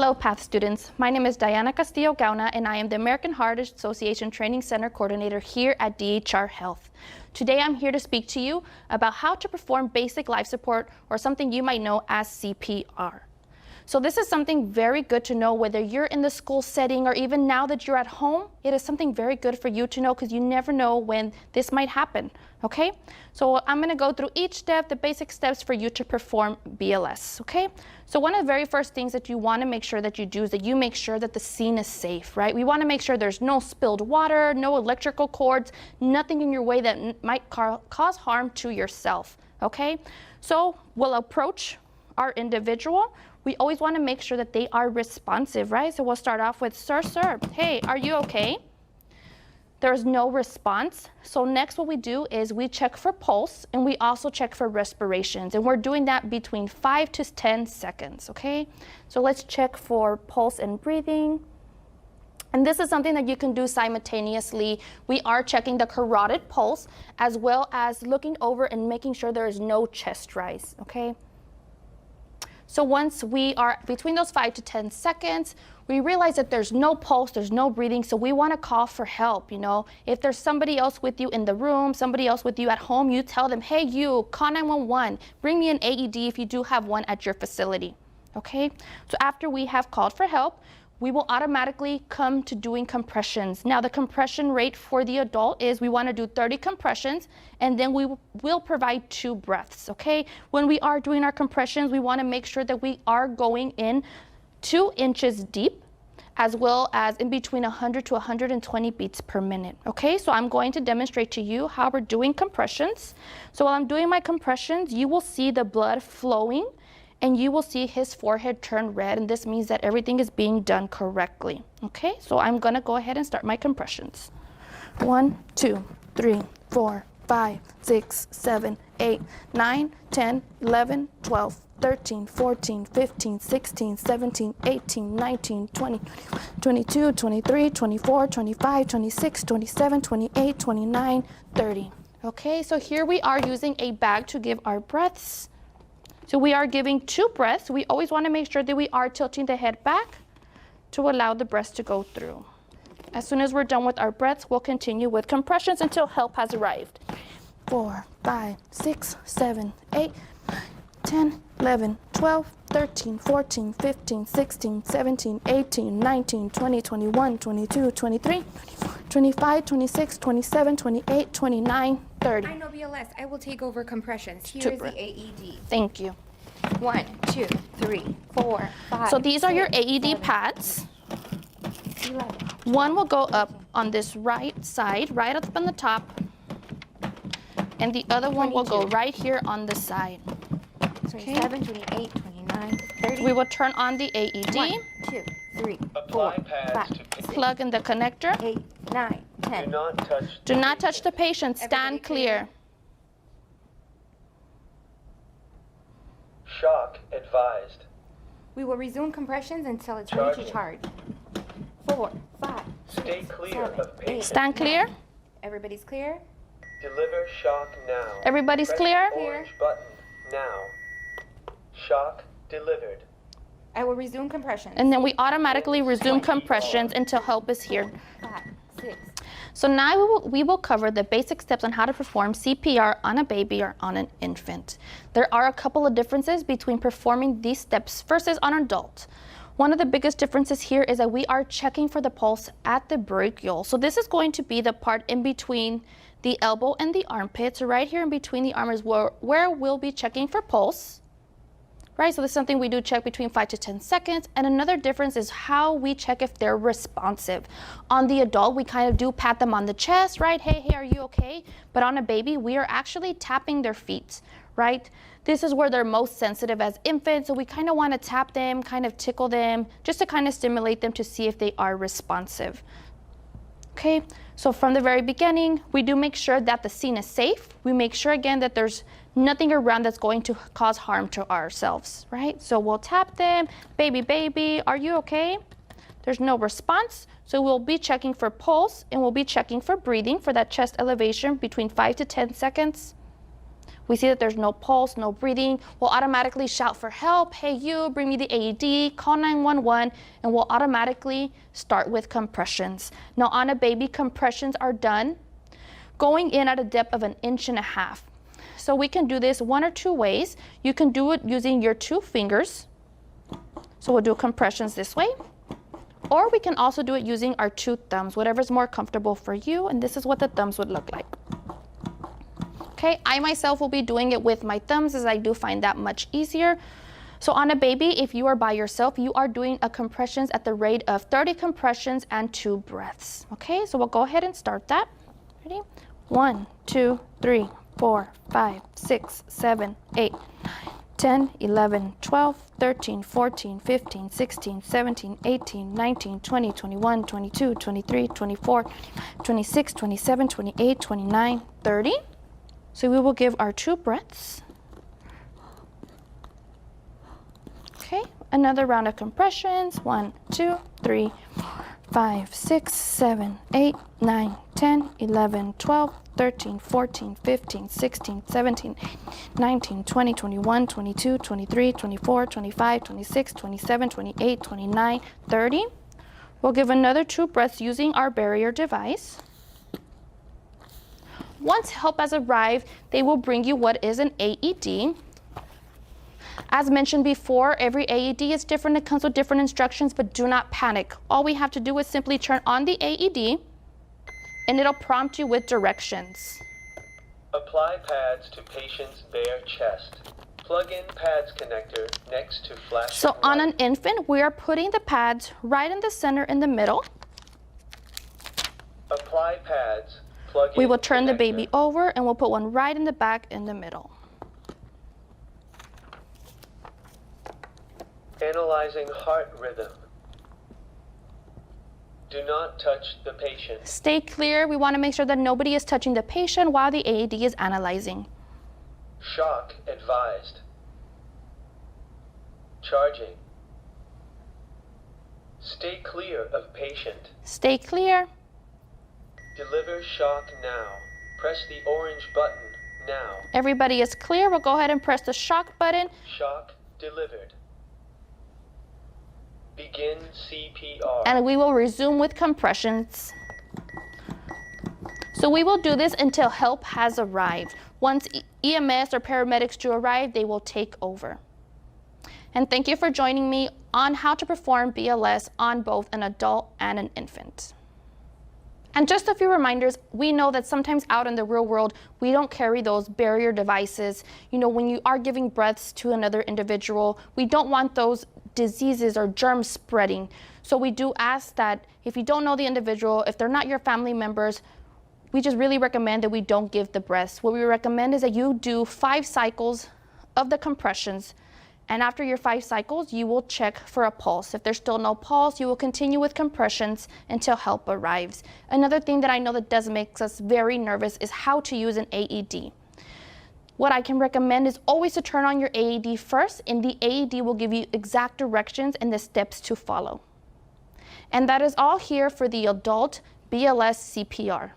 Hello, PATH students. My name is Diana Castillo Gauna, and I am the American Heart Association Training Center Coordinator here at DHR Health. Today, I'm here to speak to you about how to perform basic life support, or something you might know as CPR. So this is something very good to know whether you're in the school setting or even now that you're at home. It is something very good for you to know because you never know when this might happen, okay? So I'm gonna go through each step, the basic steps for you to perform BLS, okay? So one of the very first things that you wanna make sure that you do is that you make sure that the scene is safe, right? We wanna make sure there's no spilled water, no electrical cords, nothing in your way that might cause harm to yourself, okay? So we'll approach our individual. We always want to make sure that they are responsive, right? So we'll start off with, sir, hey, are you okay? There's no response. So next what we do is we check for pulse, and we also check for respirations. And we're doing that between 5 to 10 seconds, okay? So let's check for pulse and breathing. And this is something that you can do simultaneously. We are checking the carotid pulse as well as looking over and making sure there is no chest rise, okay? So once we are between those 5 to 10 seconds, we realize that there's no pulse, there's no breathing, so we want to call for help, you know. If there's somebody else with you in the room, somebody else with you at home, you tell them, hey, you, call 911, bring me an AED if you do have one at your facility, okay? So after we have called for help, we will automatically come to doing compressions. Now the compression rate for the adult is we want to do 30 compressions, and then we will provide 2 breaths, okay? When we are doing our compressions, we want to make sure that we are going in 2 inches deep, as well as in between 100 to 120 beats per minute, okay? So I'm going to demonstrate to you how we're doing compressions. So while I'm doing my compressions, you will see the blood flowing, and you will see his forehead turn red, and this means that everything is being done correctly, okay? So I'm gonna go ahead and start my compressions. 1, 2, 3, 4, 5, 6, 7, 8, 9, 10, 11, 12, 13, 14, 15, 16, 17, 18, 19, 20, 22, 23, 24, 25, 26, 27, 28, 29, 30. Okay, so here we are using a bag to give our breaths. So we are giving 2 breaths. We always want to make sure that we are tilting the head back to allow the breaths to go through. As soon as we're done with our breaths, we'll continue with compressions until help has arrived. 4, 5, 6, 7, 8, 10, 11, 12, 13, 14, 15, 16, 17, 18, 19, 20, 21, 22, 23, 25, 26, 27, 28, 29, 30. I know BLS. I will take over compressions. Here is the AED. Thank you. 1, 2, 3, 4, 5. So these are your 6, AED 7, pads. 11. One will go up on this right side, right up on the top. And the other one will go right here on the side. 27, 28, 29, 30. We will turn on the AED. 1, 2, 3, 4, 5, 6, Plug in the connector. 8, 9, 10. Do not touch the patient. Stand clear. Shock advised. We will resume compressions until it's ready to charge. 4, 5, Stay 6, clear 7, of patient. 8, Stand clear. 9. Everybody's clear? Deliver shock now. Everybody's Press clear? the orange button now. Shock delivered. I will resume compressions. And then we automatically resume compressions until help is here. 5, 6. So now we will cover the basic steps on how to perform CPR on a baby or on an infant. There are a couple of differences between performing these steps versus on an adult. One of the biggest differences here is that we are checking for the pulse at the brachial. So this is going to be the part in between the elbow and the armpit. So right here in between the arm is where we'll be checking for pulse. Right, so this is something we do check between 5 to 10 seconds. And another difference is how we check if they're responsive. On the adult, we kind of do pat them on the chest, right? Hey, are you okay? But on a baby, we are actually tapping their feet, right? This is where they're most sensitive as infants. So we kind of want to tap them, kind of tickle them, just to kind of stimulate them to see if they are responsive. Okay, so from the very beginning, we do make sure that the scene is safe. We make sure again that there's nothing around that's going to cause harm to ourselves, right? So we'll tap them, baby, are you okay? There's no response, so we'll be checking for pulse and we'll be checking for breathing for that chest elevation between 5 to 10 seconds. We see that there's no pulse, no breathing. We'll automatically shout for help. Hey, you, bring me the AED, call 911, and we'll automatically start with compressions. Now, on a baby, compressions are done going in at a depth of 1.5 inches. So we can do this one or two ways. You can do it using your 2 fingers. So we'll do compressions this way. Or we can also do it using our 2 thumbs, whatever's more comfortable for you. And this is what the thumbs would look like. Okay, I myself will be doing it with my thumbs as I do find that much easier. So on a baby, if you are by yourself, you are doing a compressions at the rate of 30 compressions and 2 breaths. Okay, so we'll go ahead and start that. Ready? 1, 2, 3, 4, 5, 6, 7, 8, 9, 10, 11, 12, 13, 14, 15, 16, 17, 18, 19, 20, 21, 22, 23, 24, 26, 27, 28, 29, 30. So we will give our 2 breaths. Okay, another round of compressions. 1, 2, 3, 4, 5, 6, 7, 8, 9, 10, 11, 12, 13, 14, 15, 16, 17, 19, 20, 21, 22, 23, 24, 25, 26, 27, 28, 29, 30. We'll give another 2 breaths using our barrier device. Once help has arrived, they will bring you what is an AED. As mentioned before, every AED is different. It comes with different instructions, but do not panic. All we have to do is simply turn on the AED, and it'll prompt you with directions. Apply pads to patient's bare chest. Plug in pads connector next to flashing So on light. an infant, we are putting the pads right in the center in the middle. Apply pads. Plug We in will turn the connector. baby over, and we'll put one right in the back in the middle. Analyzing heart rhythm. Do not touch the patient. Stay clear. We want to make sure that nobody is touching the patient while the AED is analyzing. Shock advised. Charging. Stay clear of patient. Stay clear. Deliver shock now. Press the orange button now. Everybody is clear. We'll go ahead and press the shock button. Shock delivered. Begin CPR. And we will resume with compressions. So we will do this until help has arrived. Once EMS or paramedics do arrive, they will take over. And thank you for joining me on how to perform BLS on both an adult and an infant. And just a few reminders, we know that sometimes out in the real world, we don't carry those barrier devices. You know, when you are giving breaths to another individual, we don't want those diseases or germs spreading. So we do ask that if you don't know the individual, if they're not your family members, we just really recommend that we don't give the breaths. What we recommend is that you do 5 cycles of the compressions. And after your 5 cycles, you will check for a pulse. If there's still no pulse, you will continue with compressions until help arrives. Another thing that I know that does make us very nervous is how to use an AED. What I can recommend is always to turn on your AED first, and the AED will give you exact directions and the steps to follow. And that is all here for the adult BLS CPR.